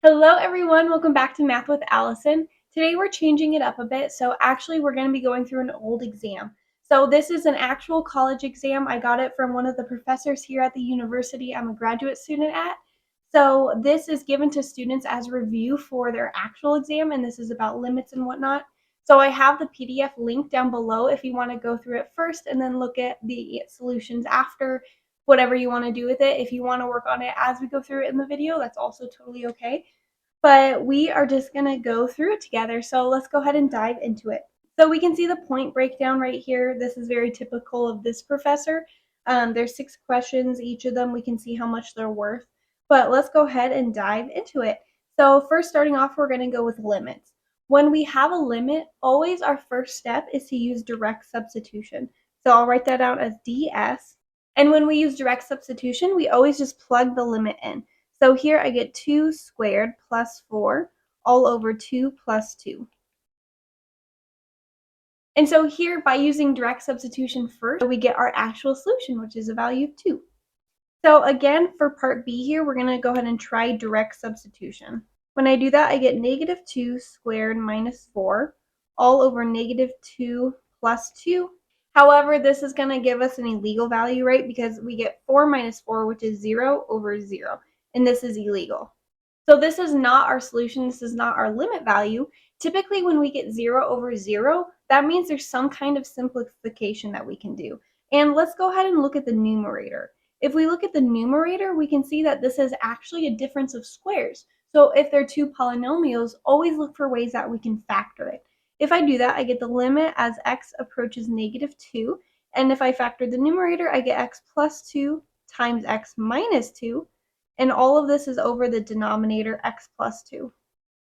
Hello everyone, welcome back to Math with Allison. Today we're changing it up a bit, so actually we're going to be going through an old exam. So this is an actual college exam. I got it from one of the professors here at the university I'm a graduate student at. So this is given to students as review for their actual exam, and this is about limits and whatnot. So I have the PDF link down below if you want to go through it first and then look at the solutions after, whatever you want to do with it. If you want to work on it as we go through it in the video, that's also totally okay. But we are just going to go through it together. So let's go ahead and dive into it. So we can see the point breakdown right here. This is very typical of this professor. There's 6 questions, each of them we can see how much they're worth. But let's go ahead and dive into it. So first, starting off, we're going to go with limits. When we have a limit, always our first step is to use direct substitution. So I'll write that out as ds. And when we use direct substitution, we always just plug the limit in. So here I get 2 squared plus 4 all over 2 plus 2. And so here, by using direct substitution first, we get our actual solution, which is a value of 2. So again, for part B here, we're going to go ahead and try direct substitution. When I do that, I get negative 2 squared minus 4 all over negative 2 plus 2. However, this is going to give us an illegal value, right? Because we get 4 minus 4, which is 0 over 0. And this is illegal. So this is not our solution. This is not our limit value. Typically, when we get 0 over 0, that means there's some kind of simplification that we can do. And let's go ahead and look at the numerator. If we look at the numerator, we can see that this is actually a difference of squares. So if they're 2 polynomials, always look for ways that we can factor it. If I do that, I get the limit as x approaches negative 2. And if I factor the numerator, I get x plus 2 times x minus 2. And all of this is over the denominator x plus 2.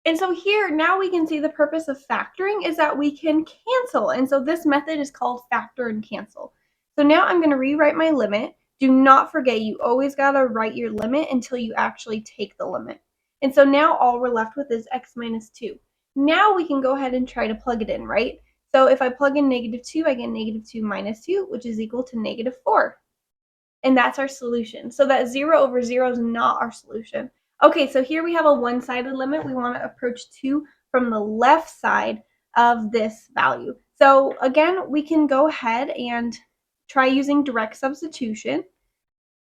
And so here, now we can see the purpose of factoring is that we can cancel. And so this method is called factor and cancel. So now I'm going to rewrite my limit. Do not forget, you always got to write your limit until you actually take the limit. And so now all we're left with is x minus 2. Now we can go ahead and try to plug it in, right? So if I plug in negative 2, I get negative 2 minus 2, which is equal to negative 4. And that's our solution. So that 0 over 0 is not our solution. Okay, so here we have a one-sided limit. We want to approach 2 from the left side of this value. So again, we can go ahead and try using direct substitution.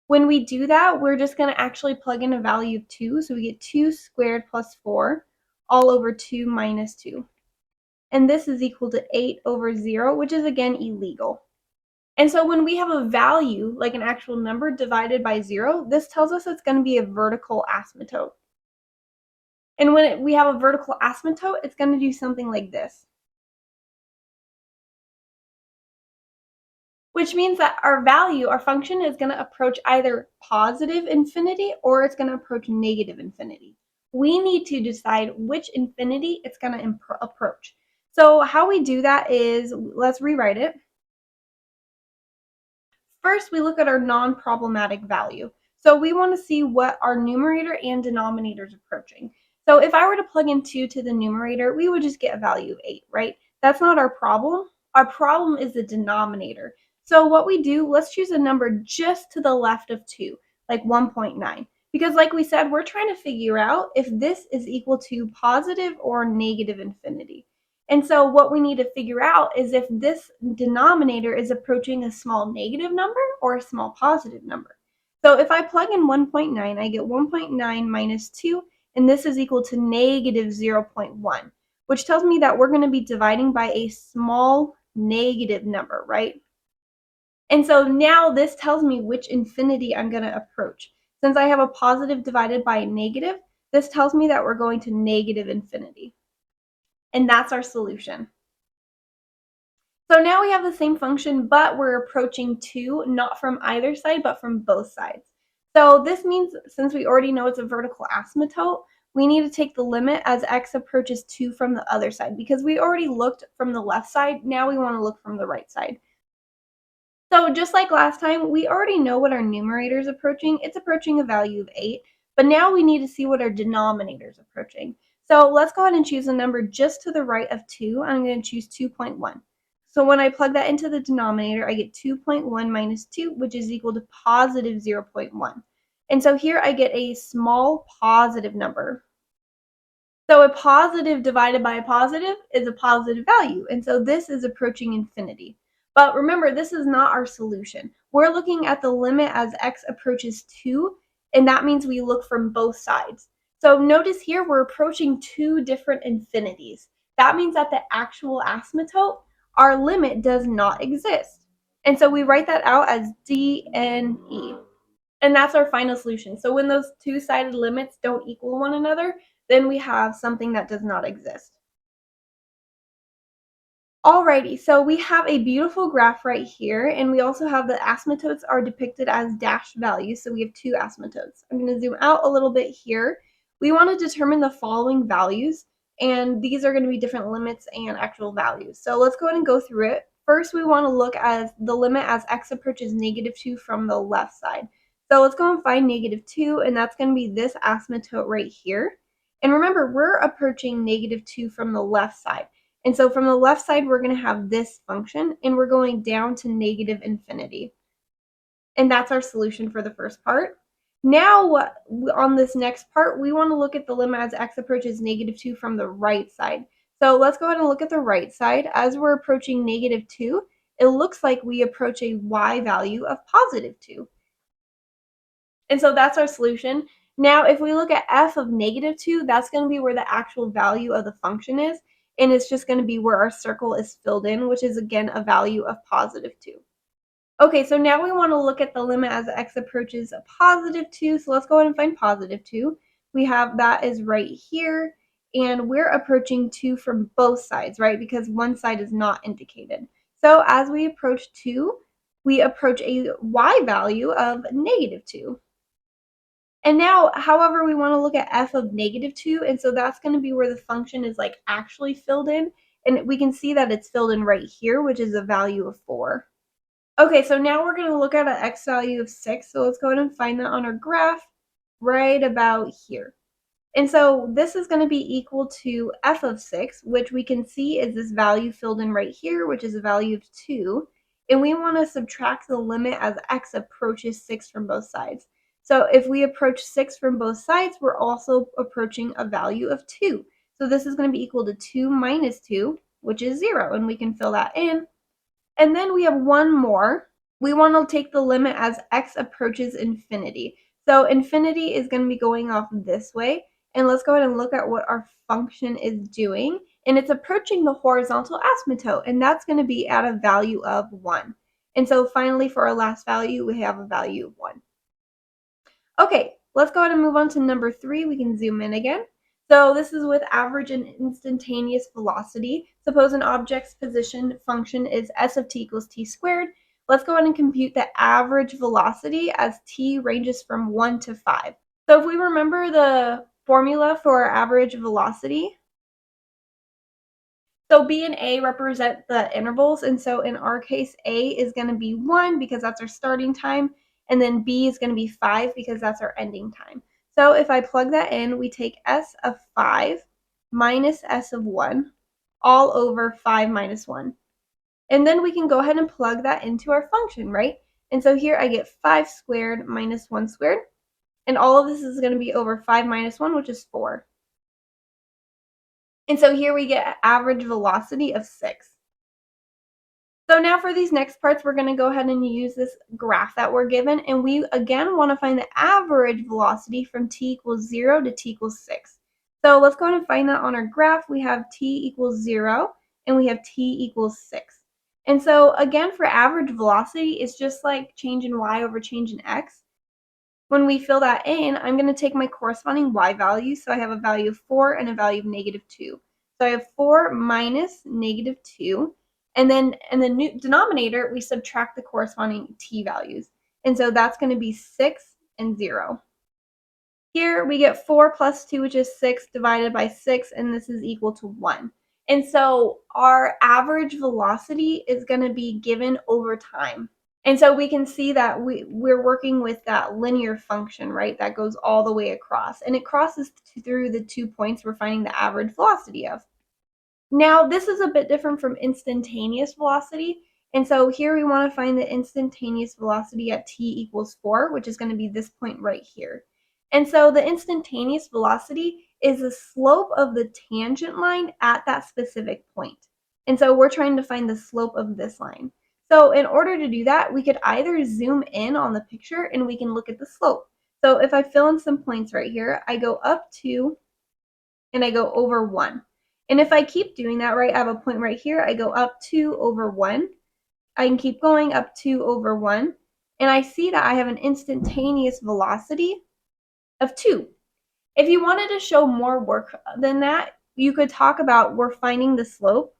When we do that, we're just going to actually plug in a value of 2. So we get 2 squared plus 4 all over 2 minus 2. And this is equal to 8 over 0, which is again illegal. And so when we have a value, like an actual number divided by 0, this tells us it's going to be a vertical asymptote. And when we have a vertical asymptote, it's going to do something like this. Which means that our value, our function, is going to approach either positive infinity or it's going to approach negative infinity. We need to decide which infinity it's going to approach. So how we do that is, let's rewrite it. First, we look at our non-problematic value. So we want to see what our numerator and denominator is approaching. So if I were to plug in 2 to the numerator, we would just get a value of 8, right? That's not our problem. Our problem is the denominator. So what we do, let's choose a number just to the left of 2, like 1.9. Because like we said, we're trying to figure out if this is equal to positive or negative infinity. And so what we need to figure out is if this denominator is approaching a small negative number or a small positive number. So if I plug in 1.9, I get 1.9 minus 2, and this is equal to negative 0.1, which tells me that we're going to be dividing by a small negative number, right? And so now this tells me which infinity I'm going to approach. Since I have a positive divided by a negative, this tells me that we're going to negative infinity. And that's our solution. So now we have the same function, but we're approaching 2, not from either side, but from both sides. So this means, since we already know it's a vertical asymptote, we need to take the limit as x approaches 2 from the other side. Because we already looked from the left side, now we want to look from the right side. So just like last time, we already know what our numerator is approaching. It's approaching a value of 8, but now we need to see what our denominator is approaching. So let's go ahead and choose a number just to the right of 2. I'm going to choose 2.1. So when I plug that into the denominator, I get 2.1 minus 2, which is equal to positive 0.1. And so here I get a small positive number. So a positive divided by a positive is a positive value. And so this is approaching infinity. But remember, this is not our solution. We're looking at the limit as x approaches 2, and that means we look from both sides. So notice here we're approaching two different infinities. That means that the actual asymptote, our limit, does not exist. And so we write that out as dne. And that's our final solution. So when those two-sided limits don't equal one another, then we have something that does not exist. Alrighty, so we have a beautiful graph right here, and we also have the asymptotes are depicted as dashed values, so we have two asymptotes. I'm going to zoom out a little bit here. We want to determine the following values, and these are going to be different limits and actual values. So let's go ahead and go through it. First, we want to look at the limit as x approaches -2 from the left side. So let's go and find -2, and that's going to be this asymptote right here. And remember, we're approaching -2 from the left side. And so from the left side, we're going to have this function, and we're going down to negative infinity. And that's our solution for the first part. Now, on this next part, we want to look at the limit as x approaches -2 from the right side. So let's go ahead and look at the right side. As we're approaching -2, it looks like we approach a y value of +2. And so that's our solution. Now, if we look at f of -2, that's going to be where the actual value of the function is. And it's just going to be where our circle is filled in, which is, again, a value of +2. Okay, so now we want to look at the limit as x approaches a +2. So let's go ahead and find +2. We have that is right here. And we're approaching 2 from both sides, right? Because one side is not indicated. So as we approach 2, we approach a y value of -2. And now, however, we want to look at f of -2, and so that's going to be where the function is like actually filled in, and we can see that it's filled in right here, which is a value of 4. Okay, so now we're going to look at an x value of 6, so let's go ahead and find that on our graph right about here. And so this is going to be equal to f of 6, which we can see is this value filled in right here, which is a value of 2. And we want to subtract the limit as x approaches 6 from both sides. So if we approach 6 from both sides, we're also approaching a value of 2. So this is going to be equal to 2 minus 2, which is 0. And we can fill that in. And then we have one more. We want to take the limit as x approaches infinity. So infinity is going to be going off this way. And let's go ahead and look at what our function is doing. And it's approaching the horizontal asymptote, and that's going to be at a value of 1. And so finally, for our last value, we have a value of 1. Okay, let's go ahead and move on to number 3. We can zoom in again. So this is with average and instantaneous velocity. Suppose an object's position function is s of t equals t squared. Let's go ahead and compute the average velocity as t ranges from 1 to 5. So if we remember the formula for our average velocity, so b and a represent the intervals, and so in our case, a is going to be 1 because that's our starting time, and then b is going to be 5 because that's our ending time. So if I plug that in, we take s of 5 minus s of 1 all over 5 minus 1. And then we can go ahead and plug that into our function, right? And so here I get 5 squared minus 1 squared, and all of this is going to be over 5 minus 1, which is 4. And so here we get average velocity of 6. So now for these next parts, we're going to go ahead and use this graph that we're given. And we, again, want to find the average velocity from t equals 0 to t equals 6. So let's go ahead and find that on our graph. We have t equals 0, and we have t equals 6. And so, again, for average velocity, it's just like change in y over change in x. When we fill that in, I'm going to take my corresponding y value. So I have a value of 4 and a value of -2. So I have 4 minus -2. And then in the new denominator, we subtract the corresponding t values. And so that's going to be 6 and 0. Here we get 4 plus 2, which is 6, divided by 6, and this is equal to 1. And so our average velocity is going to be given over time. And so we can see that we're working with that linear function, right, that goes all the way across. And it crosses through the 2 points we're finding the average velocity of. Now, this is a bit different from instantaneous velocity. And so here we want to find the instantaneous velocity at t equals 4, which is going to be this point right here. And so the instantaneous velocity is the slope of the tangent line at that specific point. And so we're trying to find the slope of this line. So in order to do that, we could either zoom in on the picture and we can look at the slope. So if I fill in some points right here, I go up 2 and I go over 1. And if I keep doing that, right, I have a point right here, I go up 2 over 1. I can keep going up 2 over 1. And I see that I have an instantaneous velocity of 2. If you wanted to show more work than that, you could talk about we're finding the slope.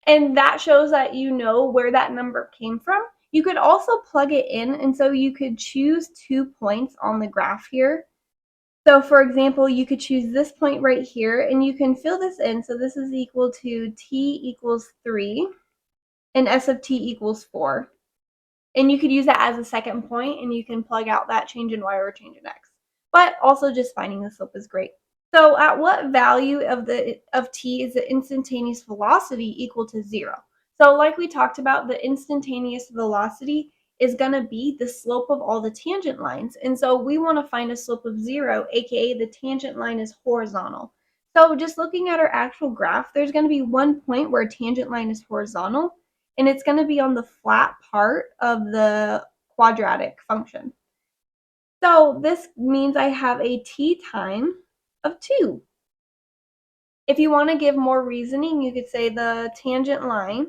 And that shows that you know where that number came from. You could also plug it in, and so you could choose 2 points on the graph here. So for example, you could choose this point right here, and you can fill this in. So this is equal to t equals 3, and s of t equals 4. And you could use that as a second point, and you can plug out that change in y or change in x. But also just finding the slope is great. So at what value of t is the instantaneous velocity equal to 0? So like we talked about, the instantaneous velocity is going to be the slope of all the tangent lines. And so we want to find a slope of 0, aka the tangent line is horizontal. So just looking at our actual graph, there's going to be one point where a tangent line is horizontal, and it's going to be on the flat part of the quadratic function. So this means I have a t time of 2. If you want to give more reasoning, you could say the tangent line.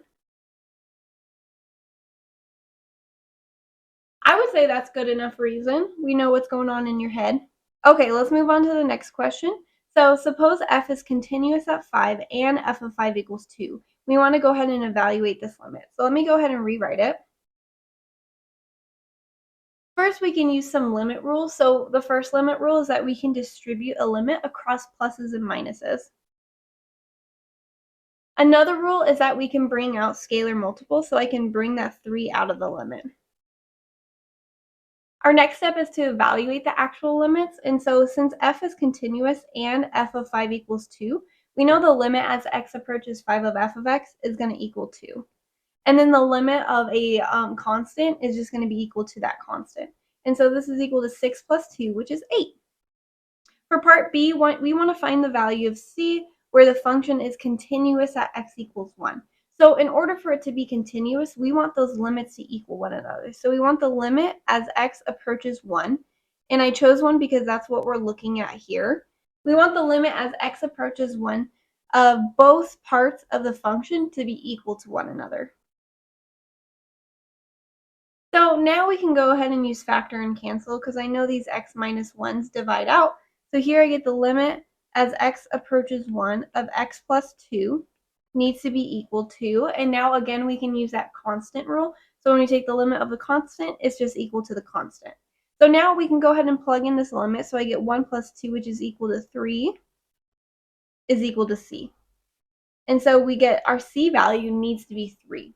I would say that's good enough reason. We know what's going on in your head. Okay, let's move on to the next question. So suppose f is continuous at 5 and f of 5 equals 2. We want to go ahead and evaluate this limit. So let me go ahead and rewrite it. First, we can use some limit rules. So the first limit rule is that we can distribute a limit across pluses and minuses. Another rule is that we can bring out scalar multiples, so I can bring that 3 out of the limit. Our next step is to evaluate the actual limits, and so since f is continuous and f of 5 equals 2, we know the limit as x approaches 5 of f of x is going to equal 2. And then the limit of a constant is just going to be equal to that constant. And so this is equal to 6 plus 2, which is 8. For part B, we want to find the value of c where the function is continuous at x equals 1. So in order for it to be continuous, we want those limits to equal one another. So we want the limit as x approaches 1. And I chose 1 because that's what we're looking at here. We want the limit as x approaches 1 of both parts of the function to be equal to one another. So now we can go ahead and use factor and cancel because I know these x minus 1's divide out. So here I get the limit as x approaches 1 of x plus 2 needs to be equal to, and now again we can use that constant rule. So when we take the limit of the constant, it's just equal to the constant. So now we can go ahead and plug in this limit. So I get 1 plus 2, which is equal to 3, is equal to c. And so we get our c value needs to be 3.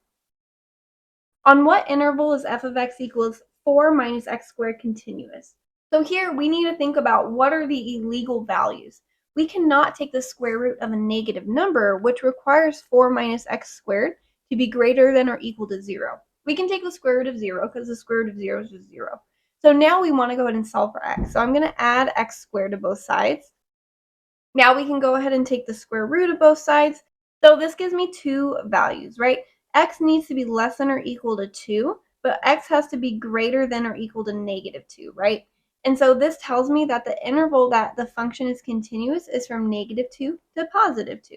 On what interval is f of x equals 4 minus x squared continuous? So here we need to think about what are the illegal values. We cannot take the square root of a negative number, which requires 4 minus x squared to be greater than or equal to 0. We can take the square root of 0 because the square root of 0 is just 0. So now we want to go ahead and solve for x. So I'm going to add x squared to both sides. Now we can go ahead and take the square root of both sides. So this gives me 2 values, right? X needs to be less than or equal to 2, but x has to be greater than or equal to negative 2, right? And so this tells me that the interval that the function is continuous is from negative 2 to positive 2.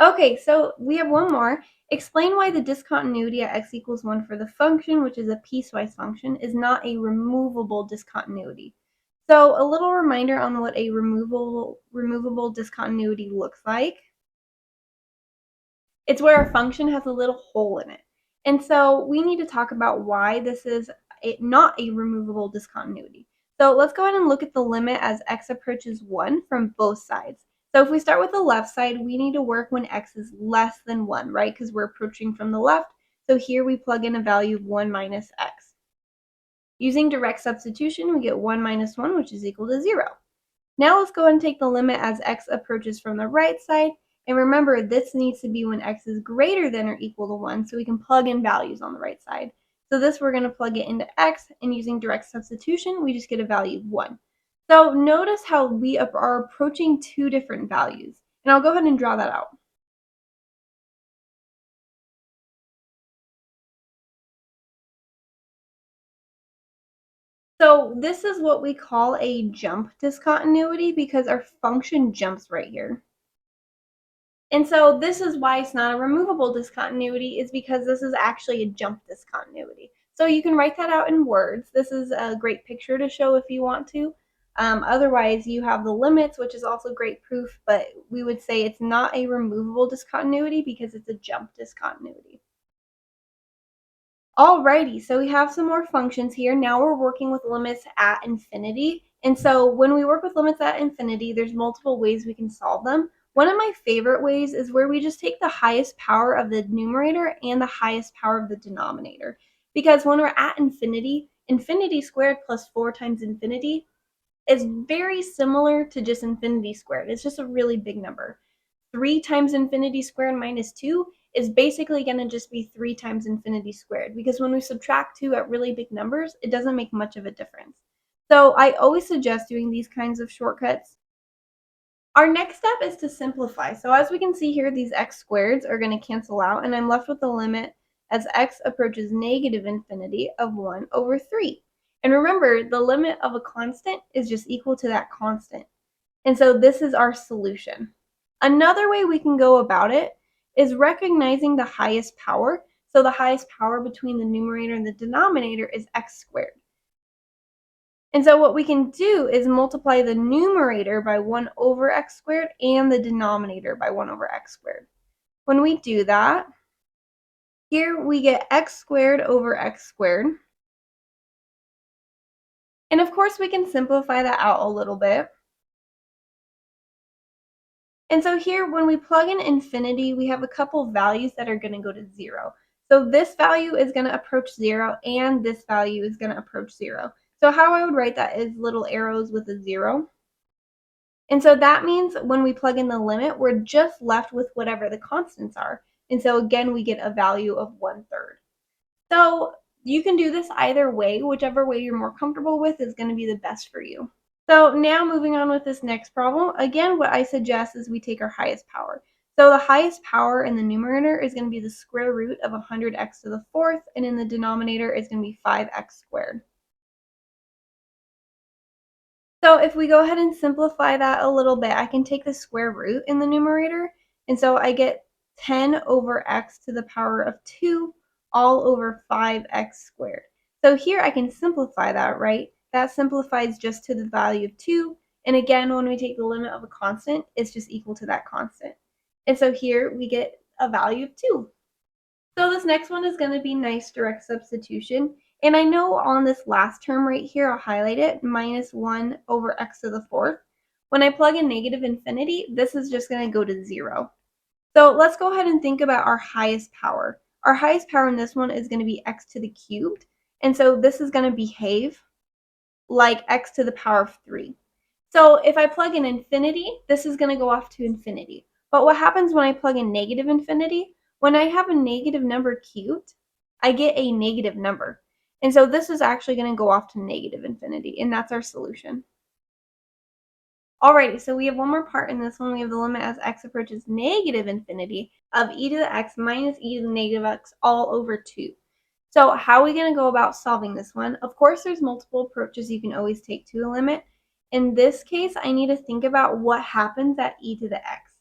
Okay, so we have one more. Explain why the discontinuity at x equals 1 for the function, which is a piecewise function, is not a removable discontinuity. So a little reminder on what a removable discontinuity looks like. It's where a function has a little hole in it. And so we need to talk about why this is not a removable discontinuity. So let's go ahead and look at the limit as x approaches 1 from both sides. So if we start with the left side, we need to work when x is less than 1, right? Because we're approaching from the left. So here we plug in a value of 1 minus x. Using direct substitution, we get 1 minus 1, which is equal to 0. Now let's go ahead and take the limit as x approaches from the right side. And remember, this needs to be when x is greater than or equal to 1, so we can plug in values on the right side. So this, we're going to plug it into x, and using direct substitution, we just get a value of 1. So notice how we are approaching two different values. And I'll go ahead and draw that out. So this is what we call a jump discontinuity because our function jumps right here. And so this is why it's not a removable discontinuity, is because this is actually a jump discontinuity. So you can write that out in words. This is a great picture to show if you want to. Otherwise, you have the limits, which is also great proof, but we would say it's not a removable discontinuity because it's a jump discontinuity. Alrighty, so we have some more functions here. Now we're working with limits at infinity. And so when we work with limits at infinity, there's multiple ways we can solve them. One of my favorite ways is where we just take the highest power of the numerator and the highest power of the denominator. Because when we're at infinity, infinity squared plus 4 times infinity is very similar to just infinity squared. It's just a really big number. 3 times infinity squared minus 2 is basically going to just be 3 times infinity squared, because when we subtract 2 at really big numbers, it doesn't make much of a difference. So I always suggest doing these kinds of shortcuts. Our next step is to simplify. So as we can see here, these x squareds are going to cancel out, and I'm left with the limit as x approaches negative infinity of 1 over 3. And remember, the limit of a constant is just equal to that constant. And so this is our solution. Another way we can go about it is recognizing the highest power. So the highest power between the numerator and the denominator is x squared. And so what we can do is multiply the numerator by 1 over x squared and the denominator by 1 over x squared. When we do that, here we get x squared over x squared. And of course we can simplify that out a little bit. And so here, when we plug in infinity, we have a couple values that are going to go to 0. So this value is going to approach 0, and this value is going to approach 0. So how I would write that is little arrows with a 0. And so that means when we plug in the limit, we're just left with whatever the constants are. And so again, we get a value of 1/3. So you can do this either way. Whichever way you're more comfortable with is going to be the best for you. So now moving on with this next problem, again, what I suggest is we take our highest power. So the highest power in the numerator is going to be the square root of 100x to the fourth, and in the denominator is going to be 5x squared. So if we go ahead and simplify that a little bit, I can take the square root in the numerator, and so I get 10 over x to the power of 2 all over 5x squared. So here I can simplify that, right? That simplifies just to the value of 2. And again, when we take the limit of a constant, it's just equal to that constant. And so here we get a value of 2. So this next one is going to be nice direct substitution. And I know on this last term right here, I'll highlight it, minus 1 over x to the fourth. When I plug in negative infinity, this is just going to go to 0. So let's go ahead and think about our highest power. Our highest power in this one is going to be x to the cubed. And so this is going to behave like x to the power of 3. So if I plug in infinity, this is going to go off to infinity. But what happens when I plug in negative infinity? When I have a negative number cubed, I get a negative number. And so this is actually going to go off to negative infinity, and that's our solution. Alrighty, so we have one more part in this one. We have the limit as x approaches negative infinity of e to the x minus e to the negative x all over 2. So how are we going to go about solving this one? Of course, there's multiple approaches you can always take to a limit. In this case, I need to think about what happens at e to the x.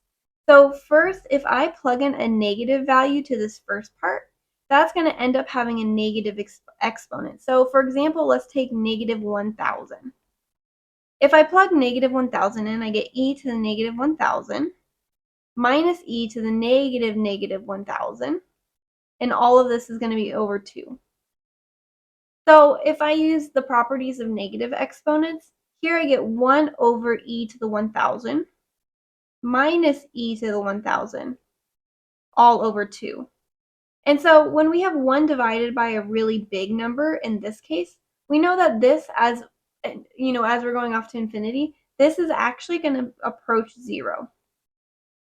So first, if I plug in a negative value to this first part, that's going to end up having a negative exponent. So for example, let's take negative 1,000. If I plug negative 1,000 in, I get e to the negative 1,000 minus e to the negative 1,000. And all of this is going to be over 2. So if I use the properties of negative exponents, here I get 1 over e to the 1,000 minus e to the 1,000 all over 2. And so when we have 1 divided by a really big number, in this case, we know that this, as we're going off to infinity, this is actually going to approach 0.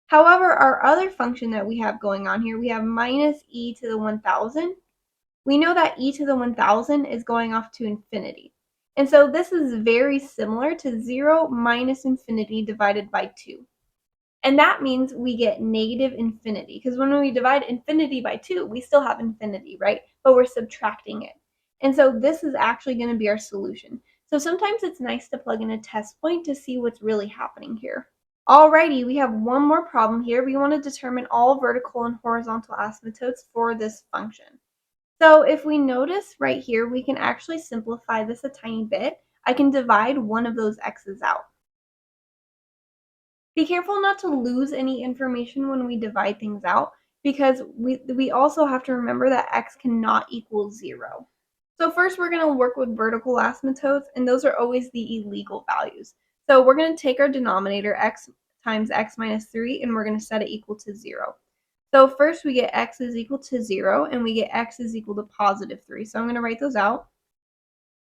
However, our other function that we have going on here, we have minus e to the 1,000. We know that e to the 1,000 is going off to infinity. And so this is very similar to 0 minus infinity divided by 2. And that means we get negative infinity, because when we divide infinity by 2, we still have infinity, right? But we're subtracting it. And so this is actually going to be our solution. So sometimes it's nice to plug in a test point to see what's really happening here. Alrighty, we have one more problem here. We want to determine all vertical and horizontal asymptotes for this function. So if we notice right here, we can actually simplify this a tiny bit. I can divide one of those x's out. Be careful not to lose any information when we divide things out, because we also have to remember that x cannot equal 0. So first we're going to work with vertical asymptotes, and those are always the illegal values. So we're going to take our denominator x times x minus 3, and we're going to set it equal to 0. So first we get x is equal to 0, and we get x is equal to positive 3. So I'm going to write those out.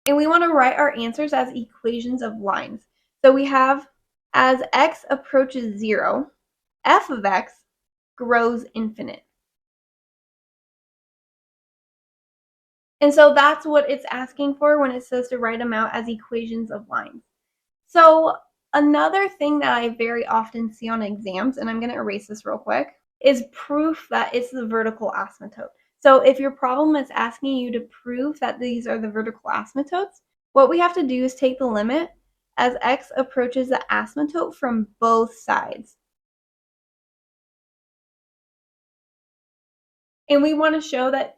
And we want to write our answers as equations of lines. So we have, as x approaches 0, f of x grows infinite. And so that's what it's asking for when it says to write them out as equations of lines. So another thing that I very often see on exams, and I'm going to erase this real quick, is proof that it's the vertical asymptote. So if your problem is asking you to prove that these are the vertical asymptotes, what we have to do is take the limit as x approaches the asymptote from both sides. And we want to show that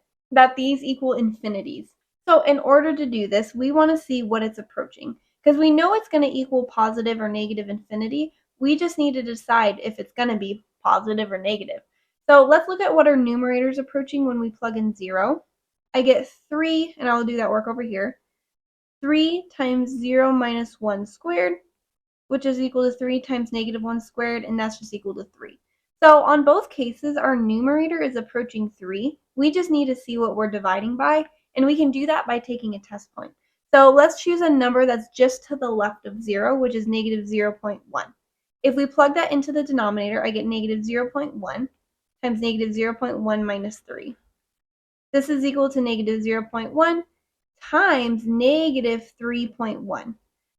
these equal infinities. So in order to do this, we want to see what it's approaching, because we know it's going to equal positive or negative infinity. We just need to decide if it's going to be positive or negative. So let's look at what our numerator is approaching when we plug in 0. I get 3, and I'll do that work over here. 3 times 0 minus 1 squared, which is equal to 3 times negative 1 squared, and that's just equal to 3. So on both cases, our numerator is approaching 3. We just need to see what we're dividing by, and we can do that by taking a test point. So let's choose a number that's just to the left of 0, which is negative 0.1. If we plug that into the denominator, I get negative 0.1 times negative 0.1 minus 3. This is equal to negative 0.1 times negative 3.1.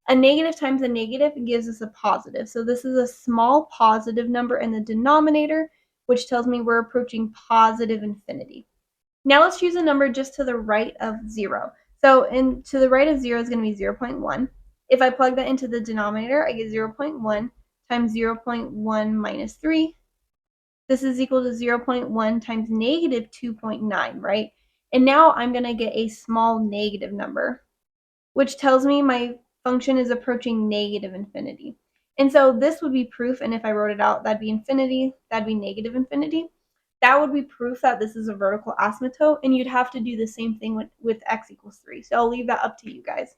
A negative times a negative gives us a positive. So this is a small positive number in the denominator, which tells me we're approaching positive infinity. Now let's choose a number just to the right of 0. So to the right of 0 is going to be 0.1. If I plug that into the denominator, I get 0.1 times 0.1 minus 3. This is equal to 0.1 times negative 2.9, right? And now I'm going to get a small negative number, which tells me my function is approaching negative infinity. And so this would be proof, and if I wrote it out, that'd be infinity, that'd be negative infinity. That would be proof that this is a vertical asymptote, and you'd have to do the same thing with x equals 3. So I'll leave that up to you guys.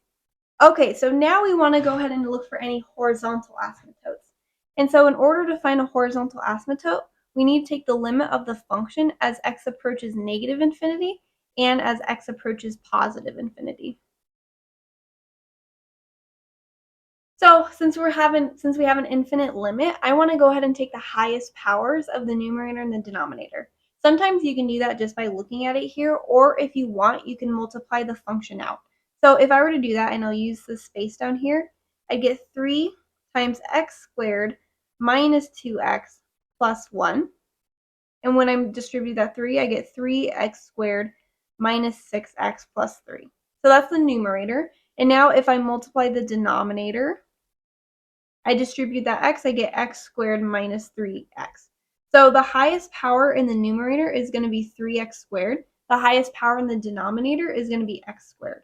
Okay, so now we want to go ahead and look for any horizontal asymptotes. And so in order to find a horizontal asymptote, we need to take the limit of the function as x approaches negative infinity and as x approaches positive infinity. So since we have an infinite limit, I want to go ahead and take the highest powers of the numerator and the denominator. Sometimes you can do that just by looking at it here, or if you want, you can multiply the function out. So if I were to do that, and I'll use the space down here, I'd get 3 times x squared minus 2x plus 1. And when I distribute that 3, I get 3x squared minus 6x plus 3. So that's the numerator. And now if I multiply the denominator, I distribute that x, I get x squared minus 3x. So the highest power in the numerator is going to be 3x squared. The highest power in the denominator is going to be x squared.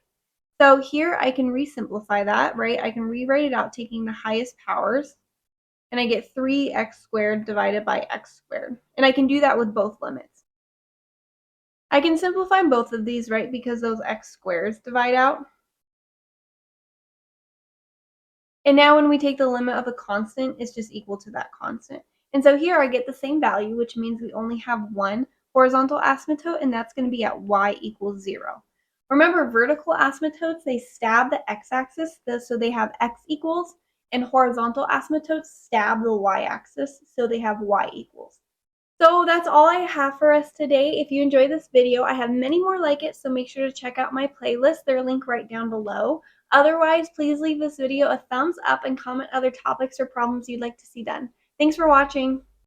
So here I can resimplify that, right? I can rewrite it out taking the highest powers, and I get 3x squared divided by x squared. And I can do that with both limits. I can simplify both of these, right, because those x squares divide out. And now when we take the limit of a constant, it's just equal to that constant. And so here I get the same value, which means we only have one horizontal asymptote, and that's going to be at y equals 0. Remember, vertical asymptotes, they stab the x-axis, so they have x equals, and horizontal asymptotes stab the y-axis, so they have y equals. So that's all I have for us today. If you enjoyed this video, I have many more like it, so make sure to check out my playlist. There's a link right down below. Otherwise, please leave this video a thumbs up and comment other topics or problems you'd like to see done. Thanks for watching.